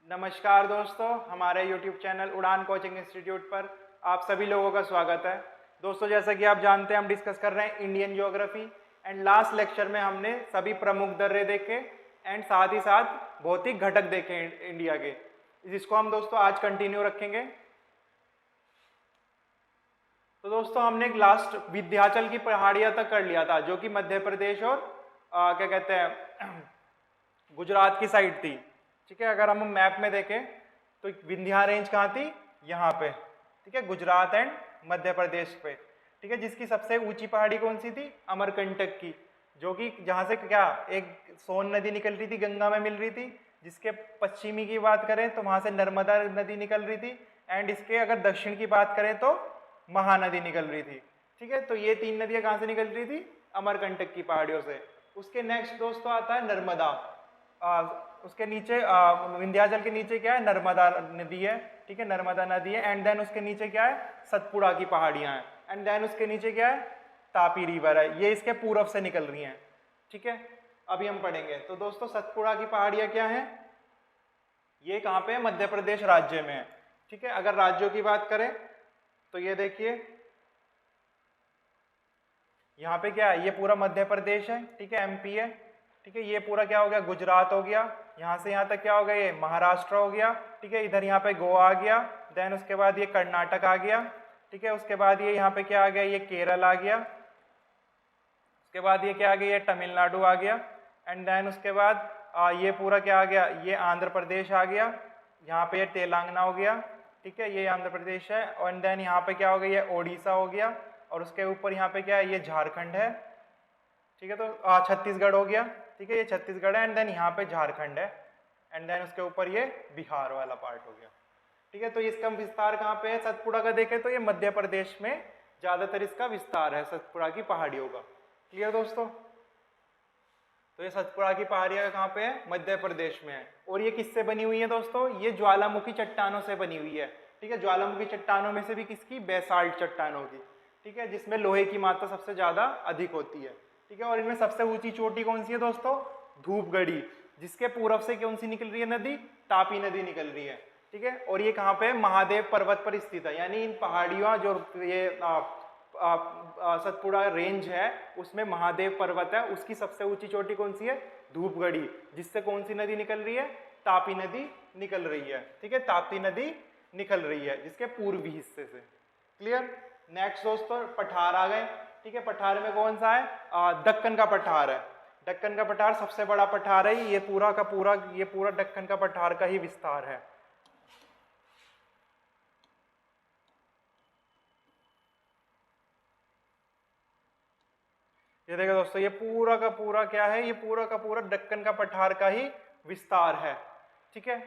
नमस्कार दोस्तों, हमारे YouTube चैनल उड़ान कोचिंग इंस्टीट्यूट पर आप सभी लोगों का स्वागत है। दोस्तों, जैसा कि आप जानते हैं हम डिस्कस कर रहे हैं Indian geography and last lecture में हमने सभी प्रमुख दर्रे देखे एंड साथ ही साथ भौतिक घटक देखे इंडिया के, जिसको हम दोस्तों आज कंटिन्यू रखेंगे। तो दोस्तों हमने लास्ट विंध्याचल की पहाड़ियाँ तक कर लिया था, जो कि मध्य प्रदेश और क्या कहते हैं गुजरात की साइड थी। ठीक है, अगर हम मैप में देखें तो विंध्या रेंज कहाँ थी? यहाँ पे। ठीक है, गुजरात एंड मध्य प्रदेश पे। ठीक है, जिसकी सबसे ऊंची पहाड़ी कौन सी थी? अमरकंटक की, जो कि जहाँ से क्या एक सोन नदी निकल रही थी, गंगा में मिल रही थी। जिसके पश्चिमी की बात करें तो वहाँ से नर्मदा नदी निकल रही थी एंड इसके अगर दक्षिण की बात करें तो महानदी निकल रही थी। ठीक है, तो ये तीन नदियाँ कहाँ से निकल रही थी? अमरकंटक की पहाड़ियों से। उसके नेक्स्ट दोस्तों आता है नर्मदा। उसके नीचे विंध्याचल के नीचे क्या है? नर्मदा नदी है। ठीक है, नर्मदा नदी है एंड देन उसके नीचे क्या है? सतपुड़ा की पहाड़ियां हैं एंड देन उसके नीचे क्या है? तापी रिवर है। ये इसके पूर्व से निकल रही हैं। ठीक है, अभी हम पढ़ेंगे। तो दोस्तों सतपुड़ा की पहाड़ियां क्या हैं? ये कहाँ पे है? मध्य प्रदेश राज्य में है। ठीक है, अगर राज्यों की बात करें तो ये देखिए यहाँ पे क्या है? ये पूरा मध्य प्रदेश है। ठीक है, एमपी है। ठीक है, ये पूरा क्या हो गया? गुजरात हो गया। यहाँ से यहाँ तक क्या हो गया? ये महाराष्ट्र हो गया। ठीक है, इधर यहाँ पे गोवा आ गया। देन उसके बाद ये कर्नाटक आ गया। ठीक है, उसके बाद ये यहाँ पे क्या आ गया? ये केरल आ गया। उसके बाद ये क्या आ गया? ये तमिलनाडु आ गया एंड देन उसके बाद ये पूरा क्या आ गया? ये आंध्र प्रदेश आ गया। यहाँ पे ये तेलंगाना हो गया। ठीक है, ये आंध्र प्रदेश है एंड देन यहाँ पे क्या हो गया? ये ओडिशा हो गया और उसके ऊपर यहाँ पे क्या है? ये झारखंड है। ठीक है, तो छत्तीसगढ़ हो गया। ठीक है, ये छत्तीसगढ़ है एंड देन यहाँ पे झारखंड है एंड देन उसके ऊपर ये बिहार वाला पार्ट हो गया। ठीक है, तो इसका विस्तार कहाँ पे है? सतपुड़ा का देखें तो ये मध्य प्रदेश में ज्यादातर इसका विस्तार है, सतपुड़ा की पहाड़ियों का। क्लियर दोस्तों? तो ये सतपुड़ा की पहाड़ियाँ कहाँ पे है? मध्य प्रदेश में है। और ये किससे बनी हुई है दोस्तों? ये ज्वालामुखी चट्टानों से बनी हुई है। ठीक है, ज्वालामुखी चट्टानों में से भी किसकी? बेसाल्ट चट्टानों की। ठीक है, जिसमें लोहे की मात्रा सबसे ज्यादा अधिक होती है। ठीक है, और इनमें सबसे ऊंची चोटी कौन सी है दोस्तों? धूपगढ़ी, जिसके पूरब से कौन सी निकल रही है नदी? तापी नदी निकल रही है। ठीक है, और ये कहाँ पे? महादेव पर्वत पर स्थित है। यानी इन पहाड़ियों जो ये सतपुड़ा रेंज है उसमें महादेव पर्वत है, उसकी सबसे ऊंची चोटी कौन सी है? धूपगढ़ी, जिससे कौन सी नदी निकल रही है? तापी नदी निकल रही है। ठीक है, ताप्ती नदी निकल रही है जिसके पूर्वी हिस्से से। क्लियर? नेक्स्ट दोस्तों पठार आ गए। ठीक है, पठार में कौन सा है? दक्कन का पठार है। दक्कन का पठार सबसे बड़ा पठार है। ये पूरा का पूरा ये पूरा दक्कन का पठार का ही विस्तार है। ये देखो दोस्तों, ये पूरा का पूरा क्या है? ये पूरा का पूरा दक्कन का पठार का ही विस्तार है। ठीक है,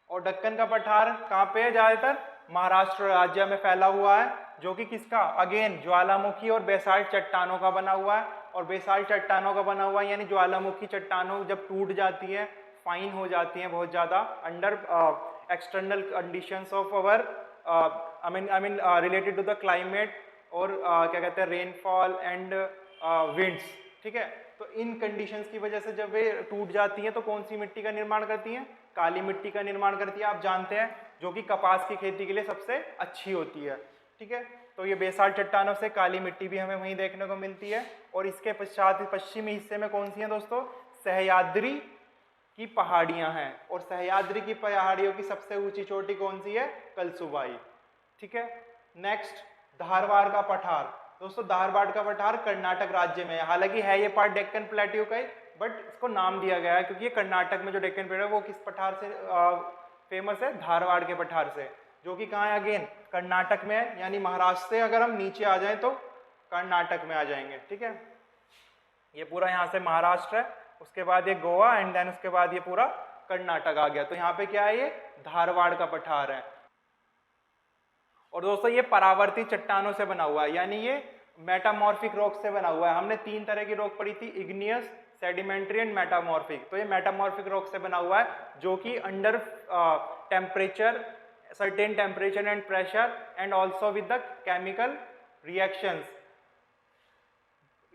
और दक्कन का पठार कहाँ पे है? ज्यादातर महाराष्ट्र राज्य में फैला हुआ है, जो कि किसका? अगेन ज्वालामुखी और बेसाल्ट चट्टानों का बना हुआ है। और बेसाल्ट चट्टानों का बना हुआ है यानी ज्वालामुखी चट्टानों जब टूट जाती है, फाइन हो जाती हैं बहुत ज्यादा under external conditions of our I mean related to the climate और क्या कहते हैं रेनफॉल एंड विंड्स। ठीक है, तो इन कंडीशंस की वजह से जब वे टूट जाती हैं तो कौन सी मिट्टी का निर्माण करती हैं? काली मिट्टी का निर्माण करती है, आप जानते हैं, जो कि कपास की खेती के लिए सबसे अच्छी होती है। ठीक है, तो ये बेसाल्ट चट्टानों से काली मिट्टी भी हमें वहीं देखने को मिलती है। और इसके पश्चात पश्चिमी हिस्से में कौन सी हैं दोस्तों? सह्याद्री की पहाड़ियां हैं। और सह्याद्री की पहाड़ियों की सबसे ऊंची चोटी कौन सी है? कलसुबाई। ठीक है, नेक्स्ट धारवाड़ का पठार। दोस्तों धारवाड़ का पठार कर्नाटक राज्य में है। हालांकि है ये पार्ट डेक्कन प्लेट्यू का ही, बट इसको नाम दिया गया है क्योंकि ये कर्नाटक में जो डेक्कन प्लेट्यू है वो किस पठार से फेमस है? धारवाड़ के पठार से, जो कि कहाँ है? अगेन कर्नाटक में है। यानी महाराष्ट्र से अगर हम नीचे आ जाएं तो कर्नाटक में आ जाएंगे। ठीक है, ये पूरा यहाँ से महाराष्ट्र है, उसके बाद ये गोवा एंड देन उसके बाद ये पूरा कर्नाटक आ गया। तो यहाँ पे क्या है? ये धारवाड़ का पठार है। और दोस्तों ये परावर्ती चट्टानों से बना हुआ है, यानी ये मेटामॉर्फिक रॉक से बना हुआ है। हमने तीन तरह की रॉक पढ़ी थी, इग्नियस, सेडिमेंट्री एंड मेटामॉर्फिक। तो ये मेटामॉर्फिक रॉक से बना हुआ है, जो कि under temperature, certain temperature and pressure and also with the chemical reactions.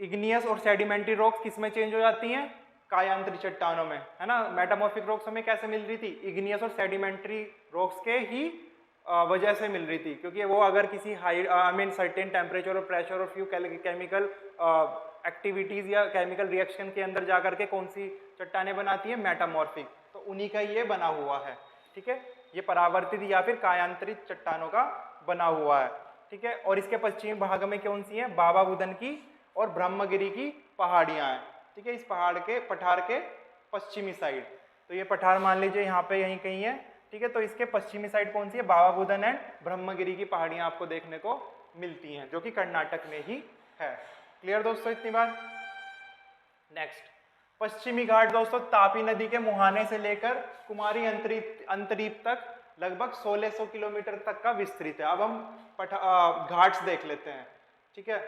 Igneous और सेडिमेंट्री रॉक्स किस में चेंज हो जाती हैं? कायांतरी चट्टानों में, है ना। मेटामॉर्फिक रॉक्स हमें कैसे मिल रही थी, इग्नियस और सेडिमेंट्री रॉक्स के ही वजह से मिल रही थी, क्योंकि वो अगर किसी हाई सर्टेन टेम्परेचर और प्रेशर और फ्यू केमिकल एक्टिविटीज या केमिकल रिएक्शन के अंदर जाकर के कौन सी चट्टाने बनाती है, मेटामॉर्फिक, तो उन्हीं का ये बना हुआ है, ठीक है। ये परावर्तित या फिर कायांतरित चट्टानों का बना हुआ है, ठीक है। और इसके पश्चिमी भाग में कौन सी है, बाबा बुदन की और ब्रह्मगिरी की पहाड़ियां हैं, ठीक है। इस पठार के पश्चिमी साइड, तो ये पठार मान लीजिए यहाँ पे यहीं कहीं है, ठीक है। तो इसके पश्चिमी साइड कौन सी है, बाबा बुदन एंड ब्रह्मगिरी की पहाड़ियां आपको देखने को मिलती हैं, जो कि कर्नाटक में ही है। क्लियर दोस्तों इतनी बात। नेक्स्ट, पश्चिमी घाट दोस्तों तापी नदी के मुहाने से लेकर कुमारी अंतरीप तक लगभग 1600 किलोमीटर तक का विस्तृत है। अब हम घाट्स देख लेते हैं, ठीक है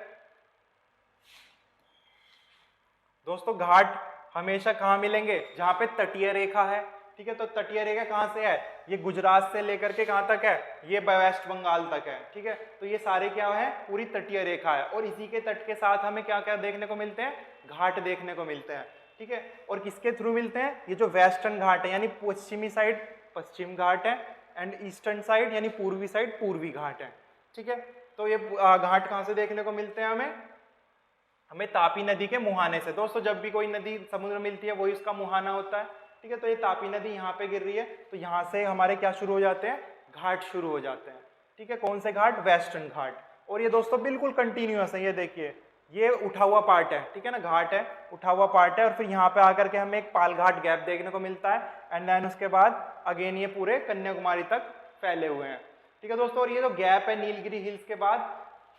दोस्तों। घाट हमेशा कहाँ मिलेंगे, जहाँ पे तटीय रेखा है, ठीक है। तो तटीय रेखा कहाँ से है, ये गुजरात से लेकर के कहाँ तक है, ये वेस्ट बंगाल तक है, ठीक है। तो ये सारे क्या है, पूरी तटीय रेखा है, और इसी के तट के साथ हमें क्या क्या देखने को मिलते हैं, घाट देखने को मिलते हैं, ठीक है। और किसके थ्रू मिलते हैं, ये जो वेस्टर्न घाट है यानी पश्चिमी साइड पश्चिम घाट है, एंड ईस्टर्न साइड यानी पूर्वी साइड पूर्वी घाट है, ठीक है। तो ये घाट कहाँ से देखने को मिलते हैं हमें तापी नदी के मुहाने से। दोस्तों जब भी कोई नदी समुद्र मिलती है वही उसका मुहाना होता है, ठीक है। तो ये तापी नदी यहाँ पे गिर रही है, तो यहाँ से हमारे क्या शुरू हो जाते हैं, घाट शुरू हो जाते हैं, ठीक है। कौन से घाट, वेस्टर्न घाट। और ये दोस्तों बिल्कुल कंटिन्यूअस है, ये देखिए ये उठा हुआ पार्ट है, ठीक है ना, घाट है, उठा हुआ पार्ट है, और फिर यहाँ पे आकर के हमें एक पालघाट गैप देखने को मिलता है, एंड देन उसके बाद अगेन ये पूरे कन्याकुमारी तक फैले हुए हैं, ठीक है दोस्तों। और ये जो गैप है नीलगिरी हिल्स के बाद,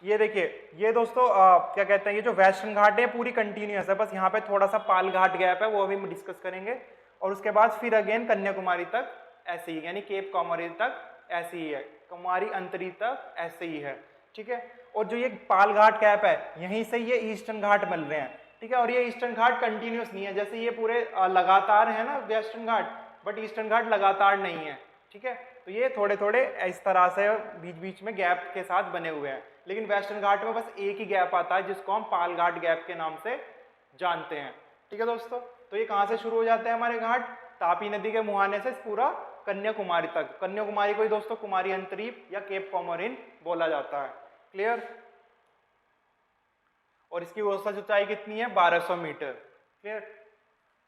ये देखिए ये दोस्तों क्या कहते हैं, ये जो वेस्टर्न घाट है पूरी कंटिन्यूअस है, बस यहाँ पे थोड़ा सा पालघाट गैप है, वो अभी हम डिस्कस करेंगे। और उसके बाद फिर अगेन कन्याकुमारी तक ऐसे ही, यानी केप कॉमोरिन तक ऐसे ही है, कुमारी अंतरी तक ऐसे ही है, ठीक है। और जो ये पालघाट गैप है यहीं से ये ईस्टर्न घाट मिल रहे हैं, ठीक है। और ये ईस्टर्न घाट कंटिन्यूअस नहीं है, जैसे ये पूरे लगातार है ना वेस्टर्न घाट, बट ईस्टर्न घाट लगातार नहीं है, ठीक है। तो ये थोड़े थोड़े इस तरह से बीच बीच में गैप के साथ बने हुए हैं, लेकिन वेस्टर्न घाट में बस एक ही गैप आता है जिसको हम पालघाट गैप के नाम से जानते हैं, ठीक है दोस्तों। तो ये कहाँ से शुरू हो जाते हैं हमारे घाट, तापी नदी के मुहाने से पूरा कन्याकुमारी तक। कन्याकुमारी को ही दोस्तों कुमारी अंतरीप या केप कॉमोरिन बोला जाता है। क्लियर। और इसकी औसत ऊंचाई कितनी है, 1200 मीटर। क्लियर।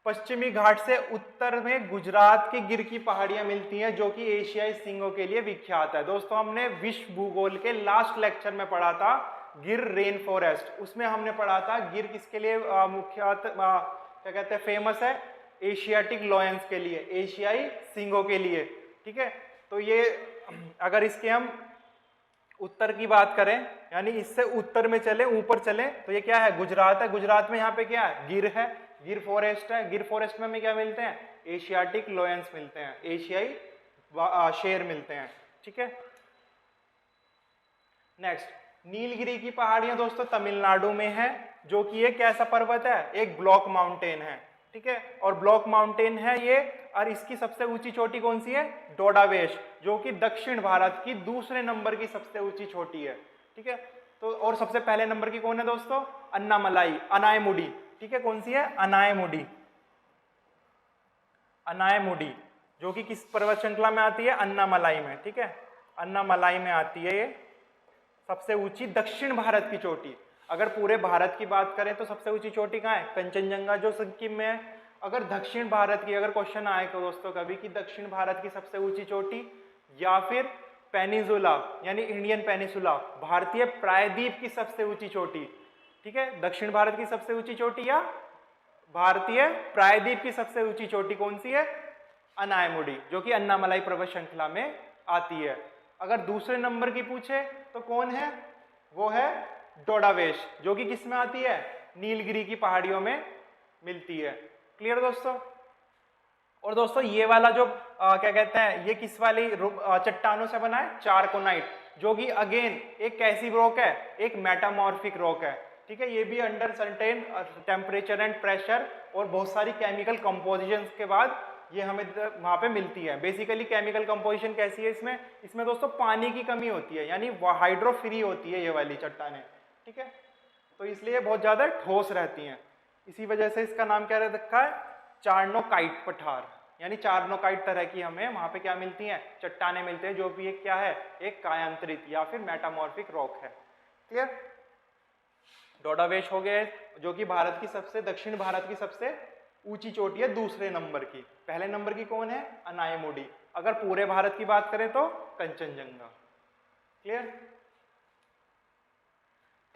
पश्चिमी घाट से उत्तर में गुजरात की गिर की पहाड़ियां मिलती हैं, जो कि एशियाई सिंगों के लिए विख्यात है। दोस्तों हमने विश्व भूगोल के लास्ट लेक्चर में पढ़ा था गिर रेन फॉरेस्ट, उसमें हमने पढ़ा था गिर किसके लिए क्या कहते हैं फेमस है, एशियाटिक लॉयंस के लिए, एशियाई सिंगों के लिए, ठीक है। तो ये अगर इसके हम उत्तर की बात करें, यानी इससे उत्तर में चले, ऊपर चले, तो ये क्या है, गुजरात है। गुजरात में यहाँ पे क्या है, गिर है, गिर फॉरेस्ट है। गिर फॉरेस्ट में हमें क्या मिलते हैं, एशियाटिक लॉयंस मिलते हैं, एशियाई शेर मिलते हैं, ठीक है। नेक्स्ट, नीलगिरी की पहाड़ियां दोस्तों तमिलनाडु में है, जो कि एक कैसा पर्वत है, एक ब्लॉक माउंटेन है, ठीक है। और ब्लॉक माउंटेन है ये, और इसकी सबसे ऊंची चोटी कौन सी है, डोडावेश, जो कि दक्षिण भारत की दूसरे नंबर की सबसे ऊंची चोटी है, ठीक है। तो और सबसे पहले नंबर की कौन है दोस्तों, अन्नामलाई, अनायमुडी, ठीक है। कौन सी है, अनायमुडी, अनायमुडी, जो कि किस पर्वत श्रृंखला में आती है, अन्नामलाई में, ठीक है, अन्नामलाई में आती है ये सबसे ऊंची दक्षिण भारत की चोटी। अगर पूरे भारत की बात करें तो सबसे ऊंची चोटी कहाँ है, कंचनजंगा, जो सिक्किम में है। अगर दक्षिण भारत की अगर क्वेश्चन आए तो दोस्तों कभी कि दक्षिण भारत की सबसे ऊंची चोटी, या फिर पेनिसुला यानी इंडियन पेनिसुला, भारतीय प्रायद्वीप की सबसे ऊंची चोटी, ठीक है। दक्षिण भारत की सबसे ऊंची चोटी या भारतीय प्रायद्वीप की सबसे ऊंची चोटी कौन सी है, अनायमुडी, जो कि अन्नामलाई पर्वत श्रृंखला में आती है। अगर दूसरे नंबर की पूछे तो कौन है, वो है डोडावेश, जो कि किस में आती है, नीलगिरी की पहाड़ियों में मिलती है। क्लियर दोस्तों। और दोस्तों ये वाला जो क्या कहते हैं, ये किस वाली चट्टानों से बना है, चारकोनाइट, जो कि अगेन एक कैसी रॉक है, एक मेटामॉर्फिक रॉक है, ठीक है। ये भी under certain temperature and pressure और बहुत सारी केमिकल कंपोजिशंस के बाद ये हमें वहां पे मिलती है। बेसिकली केमिकल कंपोजिशन कैसी है इसमें दोस्तों पानी की कमी होती है, यानी हाइड्रोफ्री होती है ये वाली चट्टानें, ठीक है। तो इसलिए बहुत ज्यादा ठोस रहती हैं। इसी वजह से इसका नाम क्या रखा है, चार्नोकाइट पठार, यानी चार्नोकाइट तरह की हमें वहां पे क्या मिलती हैं, चट्टाने मिलते हैं, जो भी एक क्या है, एक कायांतरित या फिर मेटामॉर्फिक रॉक है। क्लियर। डोडावेश हो गए, जो कि भारत की सबसे, दक्षिण भारत की सबसे ऊंची चोटी है, दूसरे नंबर की। पहले नंबर की कौन है, अनायमुडी। अगर पूरे भारत की बात करें तो कंचनजंगा। क्लियर।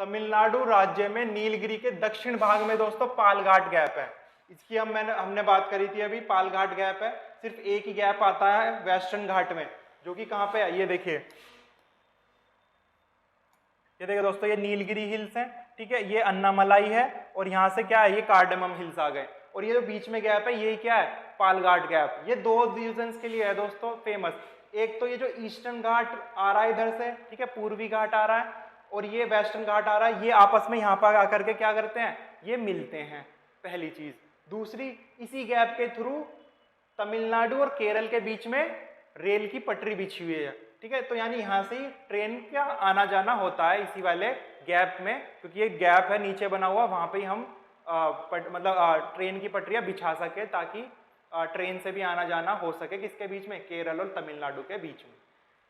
तमिलनाडु राज्य में नीलगिरी के दक्षिण भाग में दोस्तों पालघाट गैप है। इसकी हमने बात करी थी अभी, पालघाट गैप है। सिर्फ एक ही गैप आता है वेस्टर्न घाट में, जो कि कहां पे है, ये देखिए, ये देखिए दोस्तों, ये नीलगिरी हिल्स है, ठीक है, ये अन्नामलाई है, और यहाँ से क्या है, ये कार्डेमम हिल्स आ गए, और ये जो बीच में गैप है ये क्या है, पालघाट गैप। ये दो रीजन्स के लिए है दोस्तों फेमस। एक तो ये जो ईस्टर्न घाट आ रहा है इधर से, ठीक है, पूर्वी घाट आ रहा है, और ये वेस्टर्न घाट आ रहा है, ये आपस में यहाँ पर आकर के क्या करते हैं, ये मिलते हैं, पहली चीज। दूसरी, इसी गैप के थ्रू तमिलनाडु और केरल के बीच में रेल की पटरी बिछी हुई है, ठीक है, तो यानी यहाँ से ही ट्रेन का आना जाना होता है इसी वाले गैप में, क्योंकि ये गैप है नीचे बना हुआ, वहां पे ही हम मतलब ट्रेन की पटरियां बिछा सके, ताकि ट्रेन से भी आना जाना हो सके, किसके बीच में, केरल और तमिलनाडु के बीच में।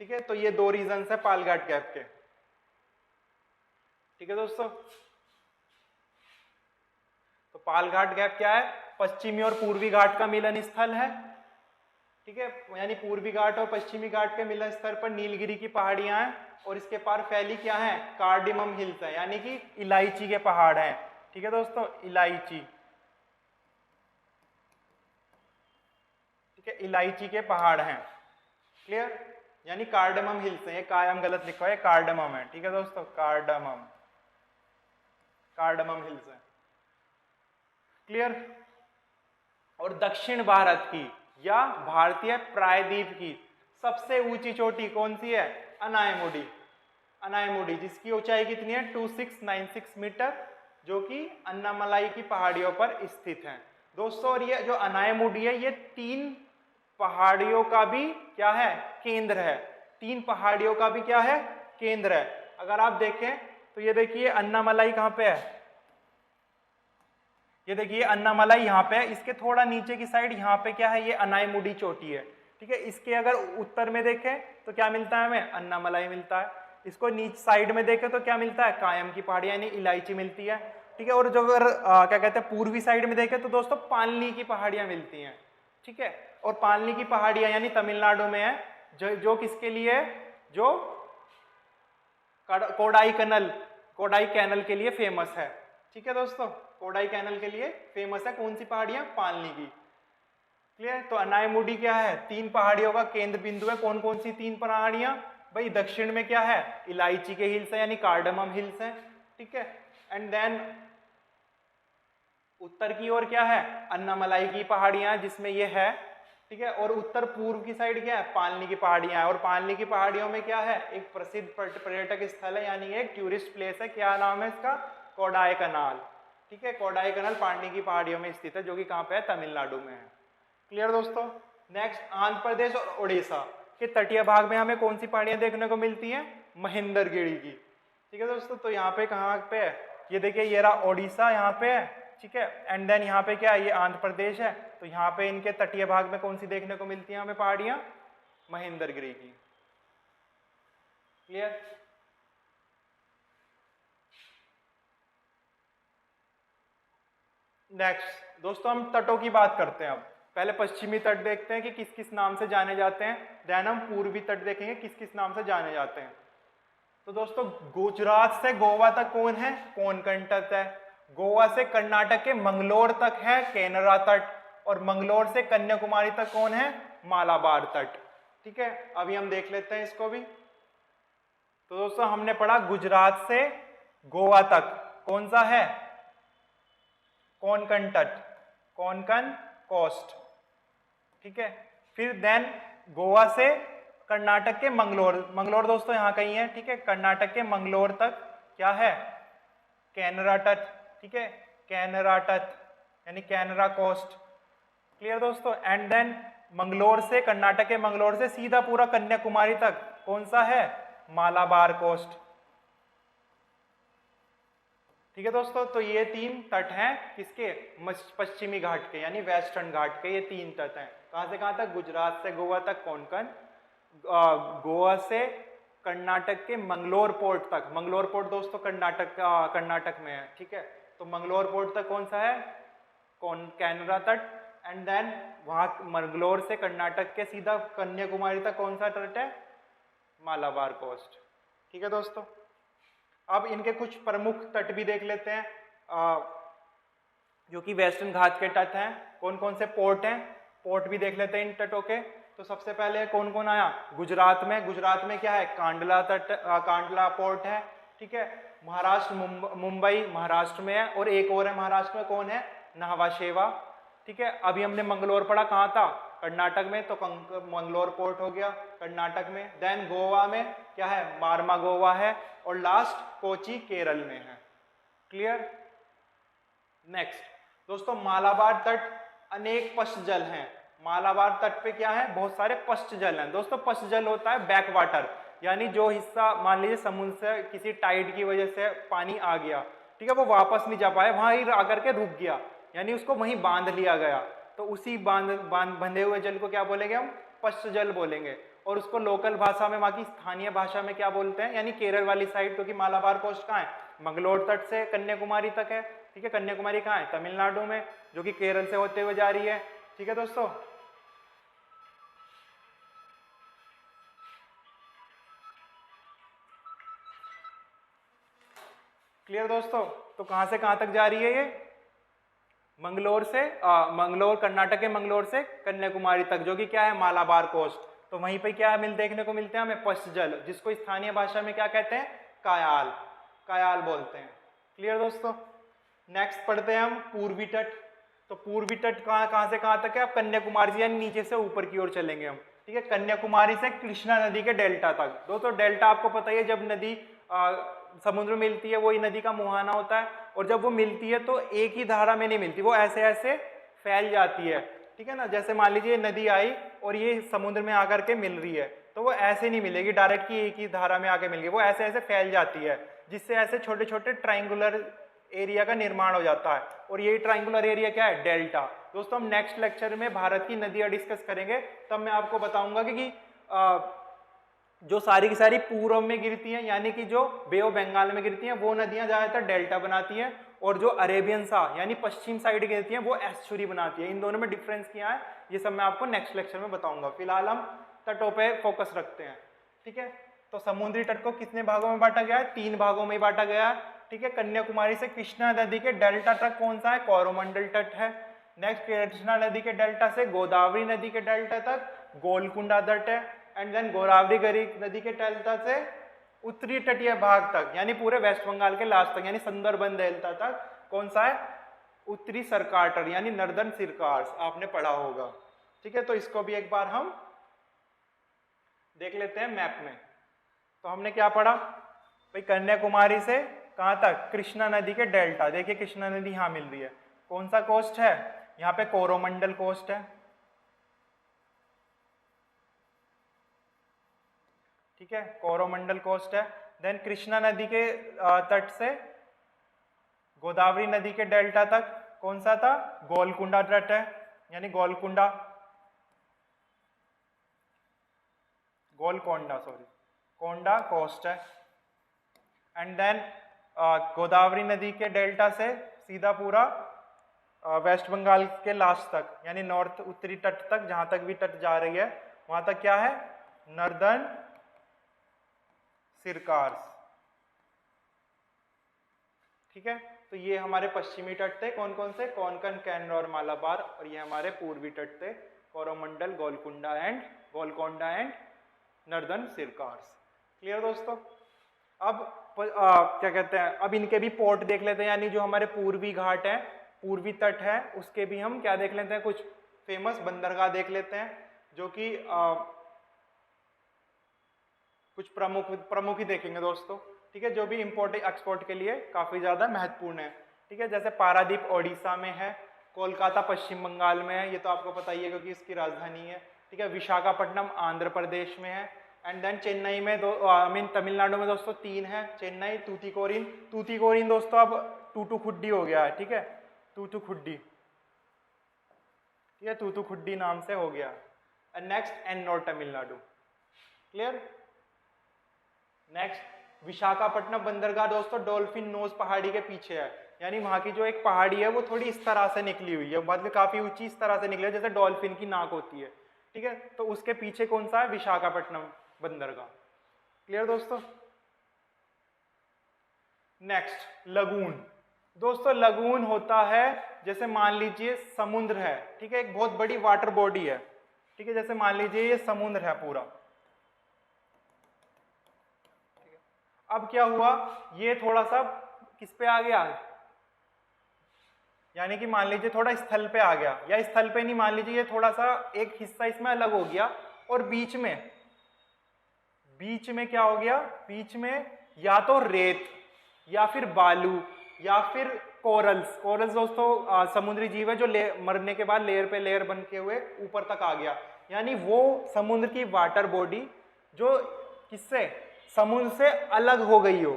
ठीक है, तो ये दो रीजन है पालघाट गैप के। ठीक है दोस्तों, तो पालघाट गैप क्या है, पश्चिमी और पूर्वी घाट का मिलन स्थल है। ठीक है, यानी पूर्वी घाट और पश्चिमी घाट के मिलन स्थल पर नीलगिरी की पहाड़ियां हैं, और इसके पार फैली क्या है, कार्डिमम हिल्स है, यानी कि इलायची के पहाड़ हैं। ठीक है दोस्तों, इलायची, ठीक है, इलायची के पहाड़ हैं। क्लियर, यानी कार्डमम हिल्स है, ये कायम गलत लिखा है, कार्डमम है। ठीक है दोस्तों, कार्डमम, कार्डमम हिल्स है। क्लियर। और दक्षिण भारत की या भारतीय प्रायद्वीप की सबसे ऊंची चोटी कौन सी है, अनायमुडी। अनायमुडी, जिसकी ऊंचाई कितनी है, 2696 मीटर, जो कि अन्नामलाई की पहाड़ियों पर स्थित है दोस्तों। और ये जो अनायमुडी है, ये 3 पहाड़ियों का भी क्या है, केंद्र है। 3 पहाड़ियों का भी क्या है, केंद्र है। अगर आप देखें तो ये देखिए अन्नामलाई कहाँ पे है, ये देखिए अन्नामलाई यहाँ पे है, इसके थोड़ा नीचे की साइड यहाँ पे क्या है, ये अनायमुडी चोटी है। ठीक है, इसके अगर उत्तर में देखें तो क्या मिलता है हमें, अन्नामलाई मिलता है। इसको नीचे साइड में देखें तो क्या मिलता है, कायम की पहाड़ी यानी इलायची मिलती है। ठीक है, और जो अगर क्या कहते हैं पूर्वी साइड में देखें तो दोस्तों पालनी की पहाड़ियां मिलती हैं। ठीक है, और पालनी की पहाड़ियां यानी तमिलनाडु में है, जो किसके लिए है, जो कोडाई कैनल के लिए फेमस है। ठीक है दोस्तों, कोडाई कैनल के लिए फेमस है, कौन सी पहाड़ियां, पालनी की। क्लियर। तो अनायमुडी क्या है, 3 पहाड़ियों का केंद्र बिंदु है। कौन कौन सी 3 पहाड़ियां भाई, दक्षिण में क्या है, इलायची के हिल्स है यानी कार्डमम हिल्स है। ठीक है, एंड देन उत्तर की ओर क्या है, अन्नामलाई की पहाड़ियां जिसमें ये है। ठीक है, और उत्तर पूर्व की साइड क्या है, पालनी की पहाड़ियां, और पालनी की पहाड़ियों में क्या है, एक प्रसिद्ध पर्यटक स्थल है, यानी एक टूरिस्ट प्लेस है। क्या नाम है इसका, कोडाई कनाल। ठीक है, कोडाई कनाल पालनी की पहाड़ियों में स्थित है, जो कि कहाँ पे है, तमिलनाडु में है। क्लियर दोस्तों। नेक्स्ट, आंध्र प्रदेश और उड़ीसा के तटीय भाग में हमें कौन सी पहाड़ियां देखने को मिलती हैं, महेंद्रगिरी की। ठीक है दोस्तों, तो यहाँ पे कहाँ पे है, ये देखिए ये रहा ओडिशा यहाँ पे है। ठीक है, एंड देन यहाँ पे क्या है, ये आंध्र प्रदेश है। तो यहाँ पे इनके तटीय भाग में कौन सी देखने को मिलती है हमें पहाड़ियां, महेंद्रगिरी की। क्लियर। नेक्स्ट दोस्तों, हम तटों की बात करते हैं। अब पहले पश्चिमी तट देखते हैं कि किस किस नाम से जाने जाते हैं, देन हम पूर्वी तट देखेंगे किस किस नाम से जाने जाते हैं। तो दोस्तों, गुजरात से गोवा तक कौन है, कोंकण तट है। गोवा से कर्नाटक के मंगलोर तक है केनरा तट, और मंगलोर से कन्याकुमारी तक कौन है, मालाबार तट। ठीक है, अभी हम देख लेते हैं इसको भी। तो दोस्तों, हमने पढ़ा गुजरात से गोवा तक कौन सा है, कोंकण तट, कोंकण कोस्ट। ठीक है, फिर देन गोवा से कर्नाटक के मंगलोर, मंगलोर दोस्तों यहाँ कहीं है। ठीक है, कर्नाटक के मंगलोर तक क्या है, कैनरा तट। ठीक है, कैनरा तट यानी कैनरा कोस्ट। क्लियर दोस्तों। एंड देन मंगलोर से, कर्नाटक के मंगलोर से सीधा पूरा कन्याकुमारी तक कौन सा है, मालाबार कोस्ट। ठीक है दोस्तों, तो ये 3 तट हैं किसके, पश्चिमी घाट के यानी वेस्टर्न घाट के, ये 3 तट हैं। कहाँ से कहाँ तक, गुजरात से गोवा तक कोंकण, गोवा से कर्नाटक के मंगलोर पोर्ट तक। मंगलोर पोर्ट दोस्तों कर्नाटक में है, ठीक है। तो मंगलोर पोर्ट तक कौन सा है, कैनरा तट। एंड देन वहाँ मंगलोर से कर्नाटक के सीधा कन्याकुमारी तक कौन सा तट है, मालाबार कोस्ट। ठीक है दोस्तों, अब इनके कुछ प्रमुख तट भी देख लेते हैं जो कि वेस्टर्न घाट के तट हैं। कौन कौन से पोर्ट हैं, पोर्ट भी देख लेते हैं इन तटों के। तो सबसे पहले कौन कौन आया, गुजरात में क्या है, कांडला तट, कांडला पोर्ट है, ठीक है। महाराष्ट्र, मुंबई महाराष्ट्र में है, और एक और है महाराष्ट्र में, कौन है, नाहवा शेवा, ठीक है। अभी हमने मंगलोर पढ़ा, कहाँ था, कर्नाटक में, तो मंगलोर पोर्ट हो गया कर्नाटक में। देन गोवा में क्या है, मार्मा गोवा है, और लास्ट कोची केरल में है। क्लियर। नेक्स्ट दोस्तों, मालाबार तट अनेक पश्च जल हैं। मालाबार तट पे क्या है, बहुत सारे पश्च जल हैं दोस्तों। पश्च जल होता है बैक वाटर, यानी जो हिस्सा मान लीजिए समुद्र से किसी टाइड की वजह से पानी आ गया, ठीक है, वो वापस नहीं जा पाया, वहां ही आकर के रुक गया, यानी उसको वहीं बांध लिया गया, तो उसी बंधे हुए जल को क्या बोलेंगे हम, पश्च जल बोलेंगे। और उसको लोकल भाषा में, वहाँ की स्थानीय भाषा में क्या बोलते हैं, यानी केरल वाली साइड, क्योंकि मालाबार कोस्ट कहाँ है, मंगलोर तट से कन्याकुमारी तक है, ठीक है। कन्याकुमारी कहाँ है, तमिलनाडु में, जो कि केरल से होते हुए जा रही है, ठीक है दोस्तों। क्लियर दोस्तों, तो कहां से कहां तक जा रही है ये, मंगलोर से मंगलोर, कर्नाटक के मंगलोर से कन्याकुमारी तक, जो कि क्या है, मालाबार कोस्ट। तो वहीं पे क्या देखने को मिलते हैं हमें, पश्च जल, जिसको स्थानीय भाषा में क्या कहते हैं, कायाल, कायाल बोलते हैं। क्लियर दोस्तों। नेक्स्ट पढ़ते हैं हम पूर्वी तट। तो पूर्वी तट कहाँ से कहाँ तक है, अब कन्याकुमारी से यानी नीचे से ऊपर की ओर चलेंगे हम, ठीक है। कन्याकुमारी से कृष्णा नदी के डेल्टा तक। दोस्तों डेल्टा आपको पता ही है, जब नदी समुद्र में मिलती है वही नदी का मुहाना होता है, और जब वो मिलती है तो एक ही धारा में नहीं मिलती, वो ऐसे ऐसे फैल जाती है, ठीक है ना। जैसे मान लीजिए नदी आई और ये समुद्र में आकर के मिल रही है, तो वो ऐसे नहीं मिलेगी डायरेक्ट की एक ही धारा में आके मिल गई, वो ऐसे ऐसे फैल जाती है, जिससे ऐसे छोटे छोटे ट्राइंगुलर एरिया का निर्माण हो जाता है, और यही ट्राइंगुलर एरिया क्या है, डेल्टा। दोस्तों हम नेक्स्ट लेक्चर में भारत की नदियां डिस्कस करेंगे, तब मैं आपको बताऊंगा कि जो सारी की सारी पूर्व में गिरती हैं, यानी कि जो बे ऑफ बंगाल में गिरती हैं, वो नदियां ज्यादातर डेल्टा बनाती हैं, और जो अरेबियन सा यानी पश्चिम साइड गिरती हैं वो एस्चुरी बनाती है। इन दोनों में डिफरेंस क्या है, ये सब मैं आपको नेक्स्ट लेक्चर में बताऊंगा। फिलहाल हम तटों पे फोकस रखते हैं, ठीक है। तो समुद्री तट को कितने भागों में बांटा गया है, 3 भागों में बांटा गया है, ठीक है। कन्याकुमारी से कृष्णा नदी के डेल्टा तक कौन सा है, कोरोमंडल तट है। नेक्स्ट कृष्णा नदी के डेल्टा से गोदावरी नदी के डेल्टा तक गोलकुंडा तट है। एंड देन गोदावरी नदी के डेल्टा से उत्तरी तटीय भाग तक, यानी पूरे वेस्ट बंगाल के लास्ट तक, यानी सुंदरबन डेल्टा तक कौन सा है, उत्तरी सरकार तट, यानी नर्दर्न सिरकार्स, आपने पढ़ा होगा, ठीक है। तो इसको भी एक बार हम देख लेते हैं मैप में। तो हमने क्या पढ़ा भाई, कन्याकुमारी से कहां तक, कृष्णा नदी के डेल्टा, देखिए कृष्णा नदी यहां मिल रही है, कौन सा कोस्ट है, यहाँ पे कोरोमंडल कोस्ट है, ठीक है, कोरोमंडल कोस्ट है। देन कृष्णा नदी के तट से गोदावरी नदी के डेल्टा तक कौन सा था, गोलकुंडा तट है, यानी गोलकोंडा कोंडा कोस्ट है। एंड देन गोदावरी नदी के डेल्टा से सीधा पूरा वेस्ट बंगाल के लास्ट तक, यानी नॉर्थ उत्तरी तट तक, जहां तक भी तट जा रही है वहां तक क्या है, नर्दर्न सिरकार्स, ठीक है। तो ये हमारे पश्चिमी तट थे, कौन कौन से, कोंकण, कैनरा और मालाबार, और ये हमारे पूर्वी तट थे, Coromandel, Golconda and northern Circars. Clear दोस्तों। अब क्या कहते हैं, अब इनके भी पोर्ट देख लेते हैं, यानी जो हमारे पूर्वी घाट है, पूर्वी तट है, उसके भी हम क्या देख लेते हैं, कुछ फेमस बंदरगाह देख लेते हैं, जो कि कुछ प्रमुख ही देखेंगे दोस्तों, ठीक है, जो भी इंपोर्ट एक्सपोर्ट के लिए काफी ज्यादा महत्वपूर्ण है, ठीक है। जैसे पारादीप ओडिशा में है, कोलकाता पश्चिम बंगाल में है, ये तो आपको पता ही है क्योंकि इसकी राजधानी है, ठीक है। विशाखापट्टनम आंध्र प्रदेश में है, एंड देन चेन्नई में तमिलनाडु में दोस्तों 3 है, चेन्नई, तूतीकोरिन। तूतीकोरिन दोस्तों अब तूतुकुडी हो गया है, ठीक है, तूतुकुडी, ठीक है, तूतुकुडी नाम से हो गया। And next Ennore Tamil Nadu, clear. Next Visakhapatnam बंदरगाह दोस्तों डॉल्फिन नोज पहाड़ी के पीछे है, यानी वहां की जो एक पहाड़ी है वो थोड़ी इस तरह से निकली हुई है, मतलब काफी ऊंची इस तरह से निकली है जैसे डॉल्फिन की नाक होती है, ठीक है। तो उसके पीछे कौन सा है? विशाखापट्टनम बंदरगाह, क्लियर दोस्तों। Next lagoon. दोस्तों लगून होता है जैसे मान लीजिए समुद्र है, ठीक है, एक बहुत बड़ी वाटर बॉडी है, ठीक है, जैसे मान लीजिए ये समुद्र है पूरा। अब क्या हुआ, ये थोड़ा सा किस पे आ गया, यानी कि मान लीजिए थोड़ा स्थल पे आ गया, या स्थल पे नहीं, मान लीजिए ये थोड़ा सा एक हिस्सा इसमें अलग हो गया, और बीच में क्या हो गया, बीच में या तो रेत या फिर बालू या फिर कोरल्स दोस्तों समुद्री जीव है जो मरने के बाद लेयर पे लेयर बन के हुए ऊपर तक आ गया, यानी वो समुद्र की वाटर बॉडी जो किससे, समुद्र से अलग हो गई हो,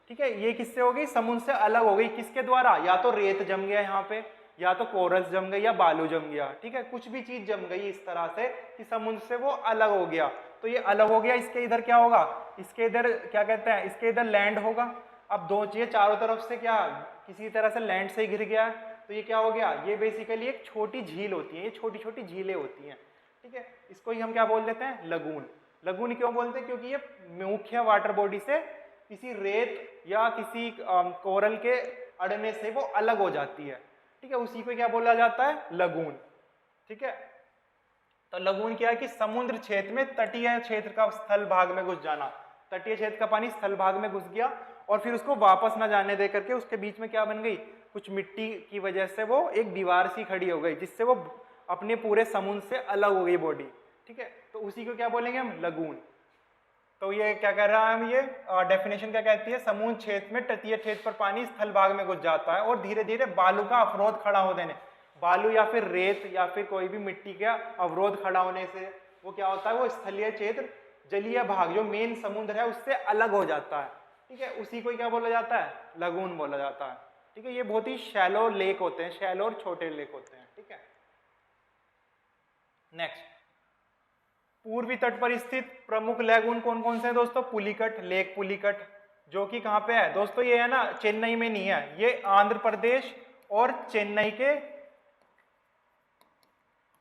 ठीक है, ये किससे हो गई, समुद्र से अलग हो गई, किसके द्वारा, या तो रेत जम गया यहाँ पे, या तो कोरल्स जम गई, या बालू जम गया, ठीक है, कुछ भी चीज जम गई इस तरह से कि समुद्र से वो अलग हो गया। तो ये अलग हो गया, इसके इधर क्या होगा, इसके इधर क्या कहते हैं, इसके इधर लैंड होगा। अब दो चीजें चारों तरफ से क्या किसी तरह से लैंड से घिर गया, तो ये क्या हो गया, ये बेसिकली एक छोटी झील होती है, ये छोटी छोटी झीलें होती हैं, ठीक है, इसको ही हम क्या बोल देते हैं, लगून। लगून क्यों बोलते हैं, क्योंकि ये मुख्य वाटर बॉडी से किसी रेत या किसी कोरल के अड़ने से वो अलग हो जाती है, ठीक है, उसी को क्या बोला जाता है, लगून, ठीक है। तो लगून क्या है कि समुद्र क्षेत्र में तटीय क्षेत्र का स्थल भाग में घुस जाना, तटीय क्षेत्र का पानी स्थल भाग में घुस गया और फिर उसको वापस ना जाने दे करके उसके बीच में क्या बन गई, कुछ मिट्टी की वजह से वो एक दीवार सी खड़ी हो गई, जिससे वो अपने पूरे समुद्र से अलग हो गई बॉडी, ठीक है, तो उसी को क्या बोलेंगे हम, लगून। तो ये क्या कह रहा है हम, ये डेफिनेशन क्या कहती है, समुद्र क्षेत्र में तटीय क्षेत्र पर पानी स्थल भाग में घुस जाता है और धीरे धीरे बालू का अवरोध खड़ा हो देने, बालू या फिर रेत या फिर कोई भी मिट्टी का अवरोध खड़ा होने से वो क्या होता है, वो स्थलीय क्षेत्र जलीय भाग जो मेन समुद्र है उससे अलग हो जाता है, ठीक है, उसी को क्या बोला जाता है, लगून बोला जाता है, ठीक है। ये बहुत ही शैलो लेक होते हैं, शैलो और छोटे लेक होते हैं, ठीक है। नेक्स्ट पूर्वी तट पर स्थित प्रमुख लैगून कौन कौन से हैं दोस्तों, पुलिकट, लेक पुलिकट, जो कि कहाँ पे है दोस्तों, ये है ना चेन्नई में नहीं है, ये आंध्र प्रदेश और चेन्नई के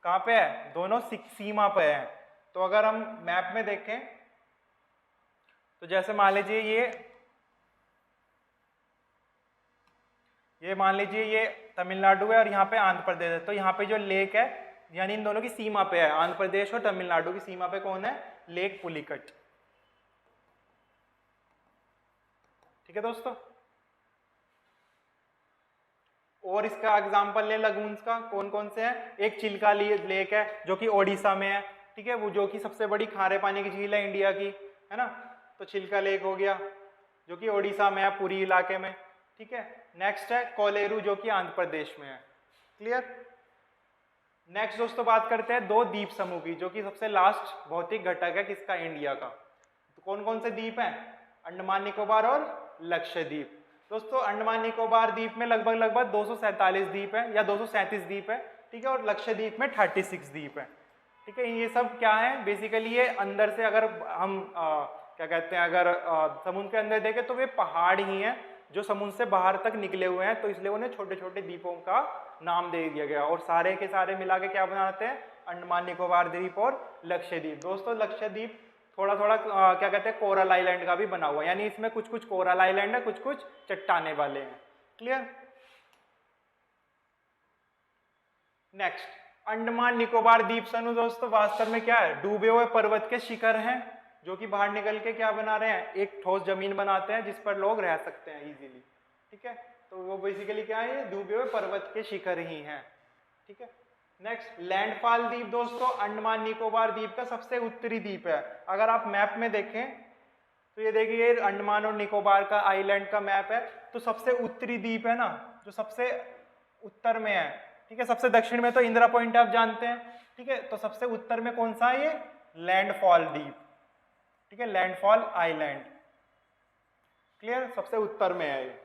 कहाँ पे है, दोनों सीमा पे है। तो अगर हम मैप में देखें तो जैसे मान लीजिए ये मान लीजिए ये तमिलनाडु है और यहाँ पे आंध्र प्रदेश है, तो यहाँ पे जो लेक है यानी इन दोनों की सीमा पे है, आंध्र प्रदेश और तमिलनाडु की सीमा पे कौन है, लेक पुलिकट, ठीक है दोस्तों। और इसका एग्जांपल ले लगून्स का कौन कौन से हैं, एक चिल्का लेक है जो कि ओडिशा में है, ठीक है, वो जो कि सबसे बड़ी खारे पानी की झील है इंडिया की, है ना, तो चिल्का लेक हो गया जो कि ओडिशा में है, पुरी इलाके में, ठीक है। नेक्स्ट है कोलेरू जो कि आंध्र प्रदेश में है, क्लियर। नेक्स्ट दोस्तों बात करते हैं दो द्वीप समूह की, जो कि सबसे लास्ट भौतिक घटक है किसका, इंडिया का। तो कौन कौन से द्वीप हैं, अंडमान निकोबार और लक्षद्वीप। दोस्तों अंडमान निकोबार द्वीप में लगभग 247 द्वीप है या 237 द्वीप है, ठीक है, और लक्षद्वीप में 36 द्वीप है, ठीक है। ये सब क्या है, बेसिकली ये अंदर से अगर हम क्या कहते हैं, अगर समुद्र के अंदर देखें तो वे पहाड़ ही हैं जो समुद्र से बाहर तक निकले हुए हैं, तो इसलिए उन्हें छोटे छोटे द्वीपों का नाम दे दिया गया और सारे के सारे मिला के क्या बनाते हैं, अंडमान निकोबार द्वीप और लक्षद्वीप। दोस्तों लक्षद्वीप थोड़ा थोड़ा क्या कहते हैं, कोरल आइलैंड का भी बना हुआ है, यानी इसमें कुछ कुछ कोरल आइलैंड है, कुछ कुछ चट्टाने वाले हैं, क्लियर। नेक्स्ट अंडमान निकोबार द्वीप समूह दोस्तों वास्तव में क्या है, डूबे हुए पर्वत के शिखर हैं जो कि बाहर निकल के क्या बना रहे हैं, एक ठोस जमीन बनाते हैं जिस पर लोग रह सकते हैं इजीली, ठीक है। तो वो बेसिकली क्या है, ये डूबे हुए पर्वत के शिखर ही हैं, ठीक है। नेक्स्ट लैंडफॉल द्वीप दोस्तों अंडमान निकोबार द्वीप का सबसे उत्तरी द्वीप है। अगर आप मैप में देखें तो ये देखिए अंडमान और निकोबार का आइलैंड का मैप है, तो सबसे उत्तरी द्वीप है ना जो सबसे उत्तर में है, ठीक है, सबसे दक्षिण में तो इंदिरा पॉइंट आप जानते हैं, ठीक है, तो सबसे उत्तर में कौन सा है, ये लैंडफॉल द्वीप, ठीक है, लैंडफॉल आइलैंड। क्लियर, सबसे उत्तर में है ये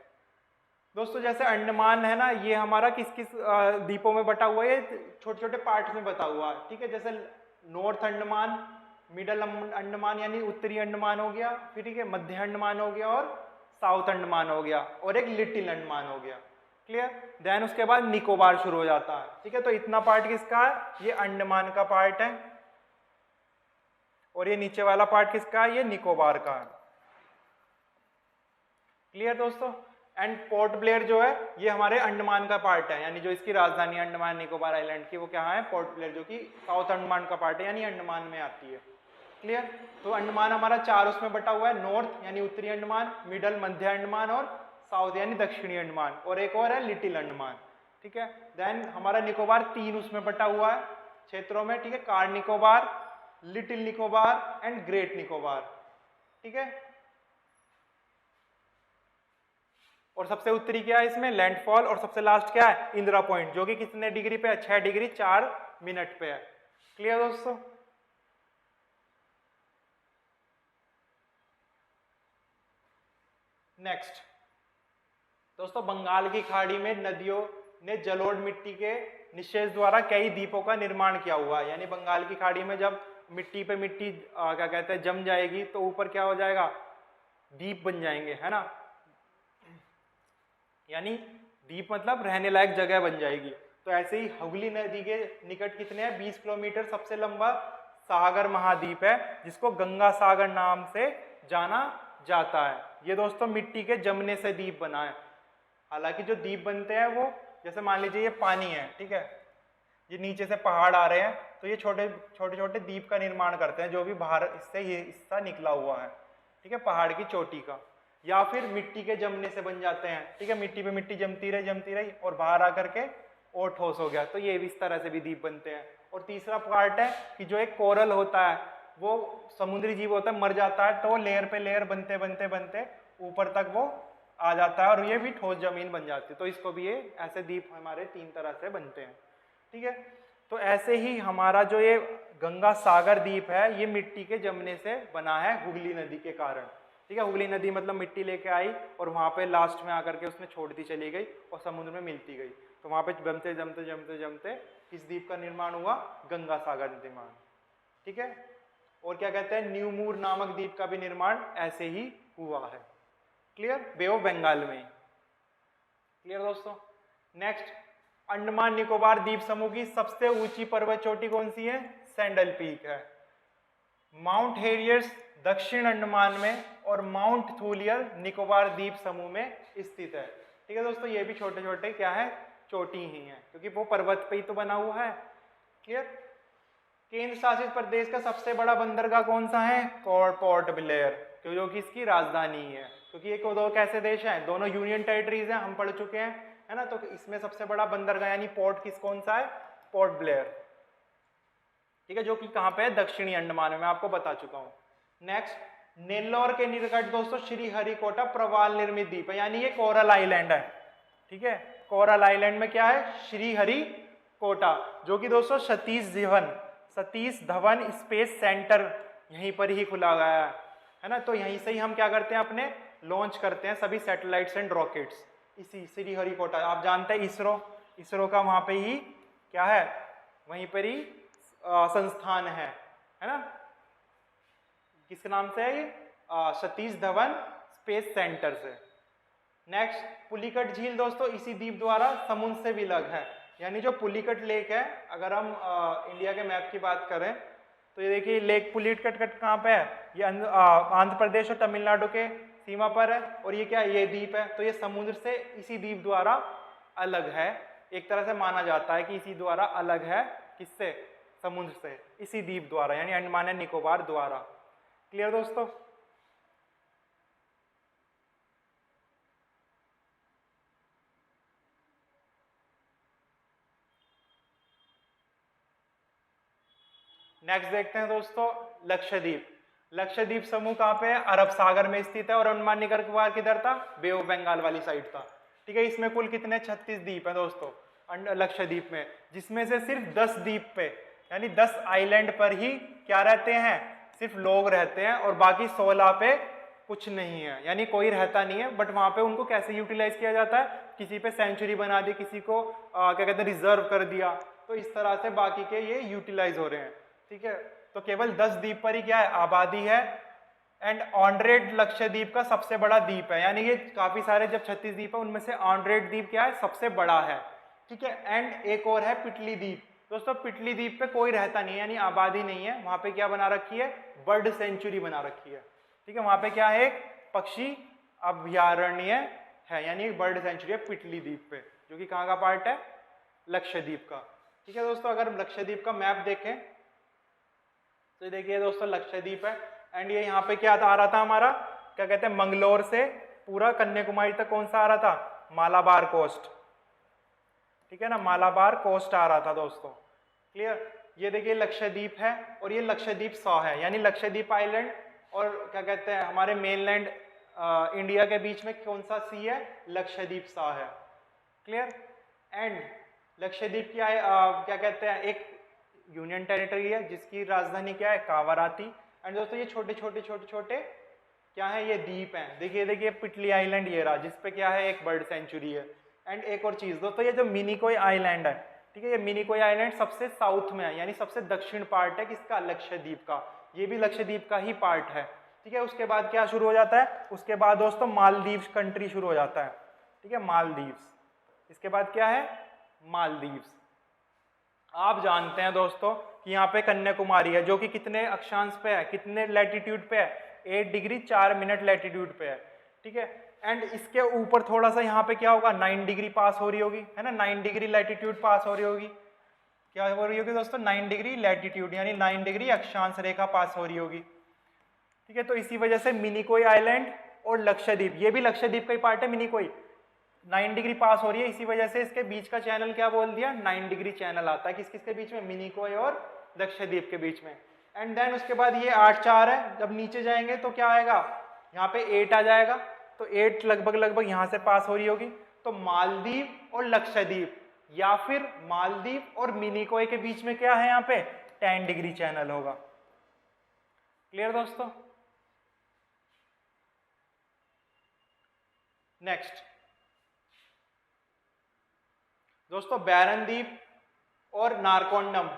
दोस्तों। जैसे अंडमान है ना, ये हमारा किस किस द्वीपों में बटा हुआ है, छोटे छोटे पार्ट्स में बटा हुआ है। ठीक है, जैसे नॉर्थ अंडमान, मिडल अंडमान यानी उत्तरी अंडमान हो गया, फिर ठीक है मध्य अंडमान हो गया और साउथ अंडमान हो गया, और एक लिटिल अंडमान हो गया। क्लियर, देन उसके बाद निकोबार शुरू हो जाता है। ठीक है, तो इतना पार्ट किसका है, ये अंडमान का पार्ट है, और ये नीचे वाला पार्ट किसका है, ये निकोबार का है। क्लियर दोस्तों। एंड पोर्ट ब्लेयर जो है ये हमारे अंडमान का पार्ट है, यानी जो इसकी राजधानी अंडमान निकोबार आइलैंड की वो क्या है, पोर्ट ब्लेयर, जो कि साउथ अंडमान का पार्ट है, यानी अंडमान में आती है। क्लियर, तो अंडमान हमारा 4 उसमें बटा हुआ है, नॉर्थ यानी उत्तरी अंडमान, मिडल मध्य अंडमान, और साउथ यानी दक्षिणी अंडमान, और एक और है लिटिल अंडमान। ठीक है, देन हमारा निकोबार 3 उसमें बटा हुआ है क्षेत्रों में। ठीक है, car Nicobar, little Nicobar and great Nicobar. ठीक है, और सबसे उत्तरी क्या है इसमें, लैंडफॉल, और सबसे लास्ट क्या है, इंदिरा पॉइंट, जो कि कितने डिग्री पे है, 6 डिग्री 4 मिनट पे है। क्लियर दोस्तों। नेक्स्ट दोस्तों, बंगाल की खाड़ी में नदियों ने जलोढ़ मिट्टी के निषेध द्वारा कई द्वीपों का निर्माण किया हुआ है। यानी बंगाल की खाड़ी में जब मिट्टी पे मिट्टी क्या कहते हैं जम जाएगी, तो ऊपर क्या हो जाएगा, द्वीप बन जाएंगे, है ना। यानी द्वीप मतलब रहने लायक जगह बन जाएगी। तो ऐसे ही हुगली नदी के निकट कितने हैं, 20 किलोमीटर सबसे लंबा सागर महाद्वीप है, जिसको गंगा सागर नाम से जाना जाता है। ये दोस्तों मिट्टी के जमने से द्वीप बना है। हालांकि जो द्वीप बनते हैं वो, जैसे मान लीजिए ये पानी है, ठीक है, ये नीचे से पहाड़ आ रहे हैं, तो ये छोटे छोटे द्वीप का निर्माण करते हैं, जो भी बाहर इससे ये हिस्सा निकला हुआ है, ठीक है, पहाड़ की चोटी का, या फिर मिट्टी के जमने से बन जाते हैं। ठीक है, मिट्टी पे मिट्टी जमती रही और बाहर आकर के और ठोस हो गया, तो ये भी इस तरह से भी द्वीप बनते हैं। और तीसरा पार्ट है कि जो एक कोरल होता है, वो समुद्री जीव होता है, मर जाता है, तो वो लेयर पे लेयर बनते बनते बनते ऊपर तक वो आ जाता है, और ये भी ठोस जमीन बन जाती है। तो इसको भी ये ऐसे द्वीप हमारे 3 तरह से बनते हैं। ठीक है, तो ऐसे ही हमारा जो ये गंगा सागर द्वीप है, ये मिट्टी के जमने से बना है हुगली नदी के कारण। ठीक है, हुगली नदी मतलब मिट्टी लेके आई और वहां पे लास्ट में आकर के उसने छोड़ती चली गई और समुद्र में मिलती गई, तो वहां पे जमते जमते जमते जमते इस द्वीप का निर्माण हुआ, गंगा सागर निर्माण। ठीक है, और क्या कहते हैं, न्यूमूर नामक द्वीप का भी निर्माण ऐसे ही हुआ है। क्लियर, बे ऑफ बंगाल में। क्लियर दोस्तों। नेक्स्ट, अंडमान निकोबार द्वीप समूह की सबसे ऊंची पर्वत चोटी कौन सी है, सैंडल पीक है। माउंट हेरियर्स दक्षिण अंडमान में और माउंट थूलियर निकोबार द्वीप समूह में स्थित है। ठीक है दोस्तों, ये भी छोटे छोटे क्या है, चोटी ही है, क्योंकि वो पर्वत पे ही तो बना हुआ है। क्लियर। केंद्र शासित प्रदेश का सबसे बड़ा बंदरगाह कौन सा है, पोर्ट ब्लेयर, जो कि इसकी राजधानी है, क्योंकि ये दो कैसे देश हैं, दोनों यूनियन टेरिटरीज हैं, हम पढ़ चुके हैं, है ना। तो इसमें सबसे बड़ा बंदरगाह यानी पोर्ट कौन सा है, पोर्ट ब्लेयर। ठीक है, जो कि कहाँ पे है, दक्षिणी अंडमान में, मैं आपको बता चुका हूँ। नेक्स्ट, नेल्लौर के निकट दोस्तों श्रीहरिकोटा प्रवाल निर्मित द्वीप है, यानी ये कोरल आइलैंड है। ठीक है, कोरल आइलैंड में क्या है, श्रीहरिकोटा, जो कि दोस्तों सतीश धवन स्पेस सेंटर यहीं पर ही खुला गया है ना। तो यहीं से ही हम क्या करते हैं, अपने लॉन्च करते हैं सभी सैटेलाइट्स एंड रॉकेट्स, इसी श्रीहरिकोटा। आप जानते हैं इसरो का वहां पे ही क्या है, वहीं पर ही संस्थान है ना। किस नाम से है ये, सतीश धवन स्पेस सेंटर से। नेक्स्ट, पुलिकट झील दोस्तों इसी द्वीप द्वारा समुद्र से विलग है, यानी जो पुलिकट लेक है, अगर हम इंडिया के मैप की बात करें तो ये देखिए लेक पुलिकट कहाँ पे है, ये आंध्र प्रदेश और तमिलनाडु के सीमा पर है, और ये क्या है, ये द्वीप है। तो ये समुद्र से इसी द्वीप द्वारा अलग है, एक तरह से माना जाता है कि इसी द्वारा अलग है, किससे, समुद्र से, इसी द्वीप द्वारा, यानी अंडमान एंड निकोबार द्वारा। क्लियर दोस्तों। नेक्स्ट देखते हैं दोस्तों, लक्षद्वीप। लक्षद्वीप समूह कहाँ पे है, अरब सागर में स्थित है, और अंडमान निकोबार किधर था, बे ऑफ बंगाल वाली साइड था। ठीक है, इसमें कुल कितने 36 द्वीप है दोस्तों लक्षद्वीप में, जिसमें से सिर्फ 10 द्वीप पे यानी 10 आइलैंड पर ही क्या रहते हैं, सिर्फ लोग रहते हैं और बाकी 16 पे कुछ नहीं है, यानी कोई रहता नहीं है। बट वहाँ पे उनको कैसे यूटिलाइज किया जाता है, किसी पे सेंचुरी बना दी, किसी को क्या कहते हैं रिजर्व कर दिया, तो इस तरह से बाकी के ये यूटिलाइज हो रहे हैं। ठीक है, तो केवल 10 द्वीप पर ही क्या है आबादी है। एंड ऑनड्रेड लक्षद्वीप का सबसे बड़ा द्वीप है, यानी ये काफी सारे जब 36 द्वीप है उनमें से ऑनड्रेड द्वीप क्या है सबसे बड़ा है। ठीक है, एंड एक और है पिटली द्वीप। दोस्तों पिटली द्वीप पे कोई रहता नहीं है, यानी आबादी नहीं है, वहां पे क्या बना रखी है, बर्ड सेंचुरी बना रखी है। ठीक है, वहां पे क्या है, एक पक्षी अभयारण्य है, यानी एक बर्ड सेंचुरी है पिटली द्वीप पे, जो कि कहाँ का पार्ट है, लक्षद्वीप का। ठीक है दोस्तों, अगर लक्षद्वीप का मैप देखें तो देखिए दोस्तों लक्षद्वीप है, एंड ये यहाँ पे क्या आ रहा था हमारा, क्या कहते हैं, मंगलोर से पूरा कन्याकुमारी तक कौन सा आ रहा था, मालाबार कोस्ट। ठीक है ना, मालाबार कोस्ट आ रहा था दोस्तों। क्लियर, ये देखिए लक्षद्वीप है और ये लक्षद्वीप सॉ है, यानी लक्षद्वीप आइलैंड और क्या कहते हैं हमारे मेनलैंड इंडिया के बीच में कौन सा सी है, लक्षद्वीप सॉ है। क्लियर, एंड लक्षद्वीप क्या है, क्या कहते हैं, एक यूनियन टेरिटरी है जिसकी राजधानी क्या है, कावाराती। एंड दोस्तों ये छोटे छोटे छोटे छोटे क्या है, ये द्वीप हैं। देखिए देखिए पिटली आइलैंड ये रहा, जिसपे क्या है एक बर्ड सेंचुरी है। एंड एक और चीज दोस्तों, ये जो मिनिकोय आइलैंड है, ठीक है, ये मिनिकोय आइलैंड सबसे साउथ में है, यानी सबसे दक्षिण पार्ट है किसका, लक्षद्वीप का। ये भी लक्षद्वीप का ही पार्ट है। ठीक है, उसके बाद क्या शुरू हो जाता है, उसके बाद दोस्तों मालदीव्स कंट्री शुरू हो जाता है। ठीक है, मालदीव्स, इसके बाद क्या है, मालदीव्स। आप जानते हैं दोस्तों कि यहाँ पे कन्याकुमारी है, जो कि कितने अक्षांश पे है, कितने लैटिट्यूड पे है, 8 डिग्री 4 मिनट लैटिट्यूड पे है। ठीक है, एंड इसके ऊपर थोड़ा सा यहाँ पे क्या होगा, 9 डिग्री पास हो रही होगी, है ना, 9 डिग्री लैटिट्यूड पास हो रही होगी। क्या हो रही होगी दोस्तों, 9 डिग्री लैटिट्यूड, यानी 9 डिग्री अक्षांश रेखा पास हो रही होगी। ठीक है, तो इसी वजह से मिनिकोय आइलैंड और लक्षद्वीप, ये भी लक्षद्वीप का ही पार्ट है मिनिकोय, 9 डिग्री पास हो रही है, इसी वजह से इसके बीच का चैनल क्या बोल दिया, 9 डिग्री चैनल आता है। किस किस के बीच में, मिनिकोय और लक्षद्वीप के बीच में। एंड देन उसके बाद ये 8-4 है, जब नीचे जाएंगे तो क्या आएगा, यहाँ पे 8 आ जाएगा, तो 8 लगभग लगभग यहाँ से पास हो रही होगी। तो मालदीव और लक्षद्वीप या फिर मालदीव और मिनिकोय के बीच में क्या है, यहाँ पे 10 डिग्री चैनल होगा। क्लियर दोस्तों। नेक्स्ट दोस्तों, बैरन द्वीप और नारकोंडम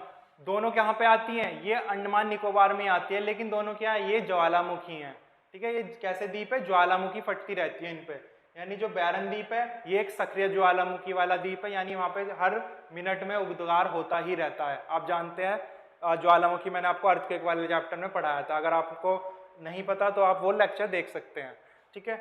दोनों कहाँ पे आती हैं, ये अंडमान निकोबार में आती है, लेकिन दोनों क्या है, ये ज्वालामुखी हैं। ठीक है, ये कैसे द्वीप है, ज्वालामुखी फटती रहती है इन पे। यानी जो बैरन द्वीप है ये एक सक्रिय ज्वालामुखी वाला द्वीप है, यानी वहाँ पे हर मिनट में उद्गार होता ही रहता है। आप जानते हैं ज्वालामुखी, मैंने आपको अर्थक्वेक वाले चैप्टर में पढ़ाया था, अगर आपको नहीं पता तो आप वो लेक्चर देख सकते हैं। ठीक है,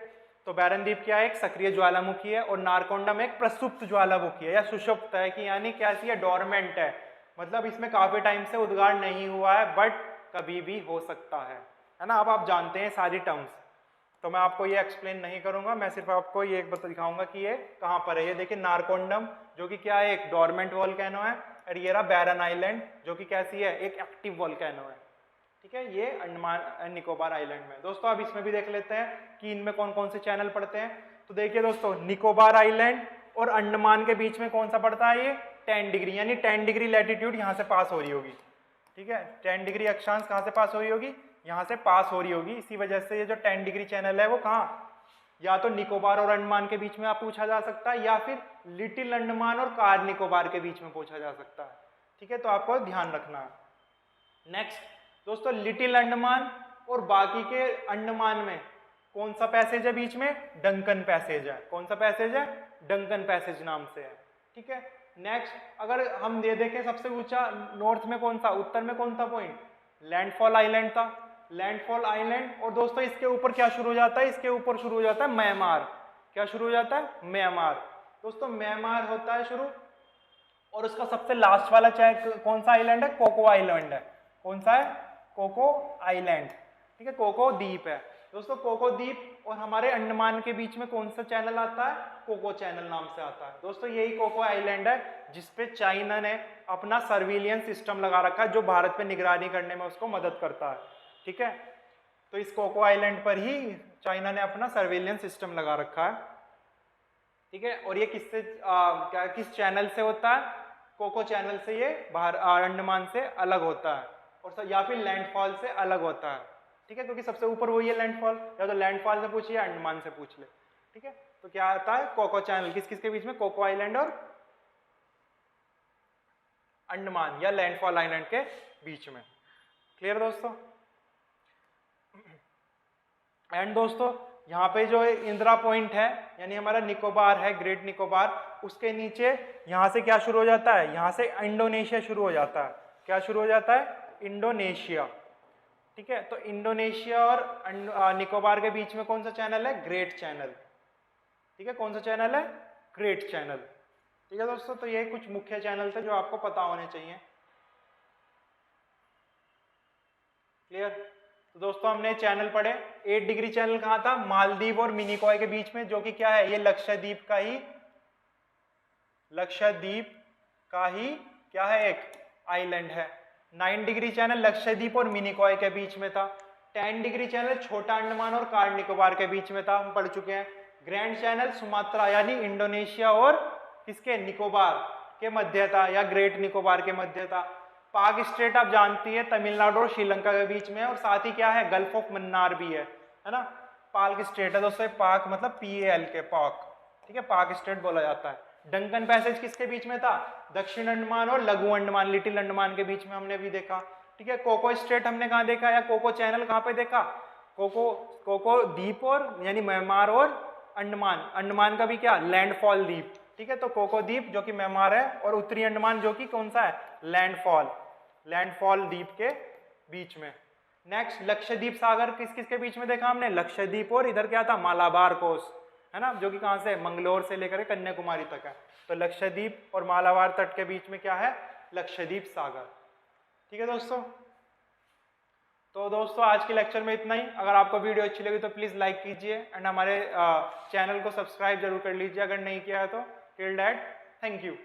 तो बैरन द्वीप क्या है, एक सक्रिय ज्वालामुखी है, और नारकोंडम एक प्रसुप्त ज्वालामुखी है या सुषुप्त है, कि यानी कैसी है, डोरमेंट है, मतलब इसमें काफी टाइम से उद्गार नहीं हुआ है, बट कभी भी हो सकता है ना। अब आप जानते हैं सारी टर्म्स, तो मैं आपको ये एक्सप्लेन नहीं करूंगा, मैं सिर्फ आपको ये दिखाऊंगा कि ये कहाँ पर है। ये देखिए नारकोंडम जो कि क्या है, एक डोरमेंट वोल्केनो है, और ये रहा बैरन आइलैंड जो कि कैसी है, एक एक्टिव वोल्केनो है। ठीक है, ये अंडमान निकोबार आइलैंड में। दोस्तों अब इसमें भी देख लेते हैं कि इनमें कौन कौन से चैनल पड़ते हैं। तो देखिए दोस्तों, निकोबार आइलैंड और अंडमान के बीच में कौन सा पड़ता है, ये 10 डिग्री, यानी 10 डिग्री लैटिट्यूड यहाँ से पास हो रही होगी। ठीक है, 10 डिग्री अक्षांश कहाँ से पास हो रही होगी, यहाँ से पास हो रही होगी। इसी वजह से ये जो 10 डिग्री चैनल है वो कहाँ, या तो निकोबार और अंडमान के बीच में आप पूछा जा सकता है, या फिर लिटिल अंडमान और कार निकोबार के बीच में पूछा जा सकता है। ठीक है, तो आपको ध्यान रखना है। नेक्स्ट दोस्तों, लिटिल अंडमान और बाकी के अंडमान में कौन सा पैसेज है बीच में, डंकन पैसेज है। कौन सा पैसेज है, डंकन पैसेज नाम से है। ठीक है, नेक्स्ट अगर हम दे देखें सबसे ऊंचा नॉर्थ में कौन सा, उत्तर में कौन सा पॉइंट, लैंडफॉल आइलैंड था, लैंडफॉल आइलैंड। और दोस्तों इसके ऊपर क्या शुरू हो जाता है, इसके ऊपर शुरू हो जाता है म्यांमार। क्या शुरू हो जाता है, म्यांमार। दोस्तों म्यांमार होता है शुरू, और उसका सबसे लास्ट वाला चाहे कौन सा आइलैंड है, कोको आइलैंड है। कौन सा है, कोको आइलैंड। ठीक है, कोको द्वीप है दोस्तों। कोको द्वीप और हमारे अंडमान के बीच में कौन सा चैनल आता है, कोको चैनल नाम से आता है। दोस्तों यही कोको आइलैंड है जिसपे चाइना ने अपना सर्विलियंस सिस्टम लगा रखा है, जो भारत पे निगरानी करने में उसको मदद करता है। ठीक है, तो इस कोको आइलैंड पर ही चाइना ने अपना सर्विलियंस सिस्टम लगा रखा है। ठीक है, और ये किससे किस चैनल से होता है, कोको चैनल से, ये बाहर अंडमान से अलग होता है। या फिर लैंडफॉल से अलग होता है, ठीक है, क्योंकि सबसे ऊपर वही है लैंडफॉल, या तो लैंडफॉल से पूछिए या अंडमान से पूछ ले, ठीक है। तो क्या आता है कोको चैनल किस किस के बीच में, कोको आइलैंड और अंडमान या लैंडफॉल आइलैंड के बीच में। क्लियर दोस्तों। एंड दोस्तों यहाँ पे जो इंदिरा पॉइंट है यानी हमारा निकोबार है, ग्रेट निकोबार, उसके नीचे यहाँ से क्या शुरू हो जाता है, यहाँ से इंडोनेशिया शुरू हो जाता है। क्या शुरू हो जाता है, इंडोनेशिया, ठीक है। तो इंडोनेशिया और निकोबार के बीच में कौन सा चैनल है, ग्रेट चैनल, ठीक है। कौन सा चैनल है, ग्रेट चैनल, ठीक है दोस्तों। तो ये कुछ मुख्य चैनल थे जो आपको पता होने चाहिए। क्लियर। तो दोस्तों हमने चैनल पढ़े। 8 डिग्री चैनल कहाँ था, मालदीव और मिनिकॉय के बीच में, जो कि क्या है, ये लक्षद्वीप का ही क्या है, एक आइलैंड है। 9 डिग्री चैनल लक्षद्वीप और मिनिकॉय के बीच में था। 10 डिग्री चैनल छोटा अंडमान और कार निकोबार के बीच में था, हम पढ़ चुके हैं। ग्रैंड चैनल सुमात्रा यानी इंडोनेशिया और किसके, निकोबार के मध्य था, या ग्रेट निकोबार के मध्य था। पाक स्ट्रेट आप जानती है तमिलनाडु और श्रीलंका के बीच में, और साथ ही क्या है, गल्फ ऑफ मन्नार भी है ना। पाक स्ट्रेट है दोस्तों, पाक मतलब PAL के पाक, ठीक है, पाक स्ट्रेट बोला जाता है। डंकन पैसेज किसके बीच में था, दक्षिण अंडमान और लघु अंडमान, लिटिल अंडमान के बीच में, हमने भी देखा, ठीक है। कोको स्ट्रेट हमने कहाँ देखा, या कोको चैनल कहाँ पे देखा, कोको द्वीप और यानी म्यांमार और अंडमान, अंडमान का भी क्या, लैंडफॉल द्वीप, ठीक है। तो कोको द्वीप जो कि म्यांमार है, और उत्तरी अंडमान जो कि कौन सा है, लैंडफॉल द्वीप के बीच में। नेक्स्ट लक्षद्वीप सागर किस किस के बीच में देखा हमने, लक्षद्वीप और इधर क्या था, मालाबार कोस्ट, है ना, जो कि कहाँ से, मंगलोर से लेकर कन्याकुमारी तक है। तो लक्षद्वीप और मालाबार तट के बीच में क्या है, लक्षद्वीप सागर, ठीक है दोस्तों। तो दोस्तों आज के लेक्चर में इतना ही। अगर आपको वीडियो अच्छी लगी तो प्लीज़ लाइक कीजिए, एंड हमारे चैनल को सब्सक्राइब जरूर कर लीजिए अगर नहीं किया है तो। Till that, thank you.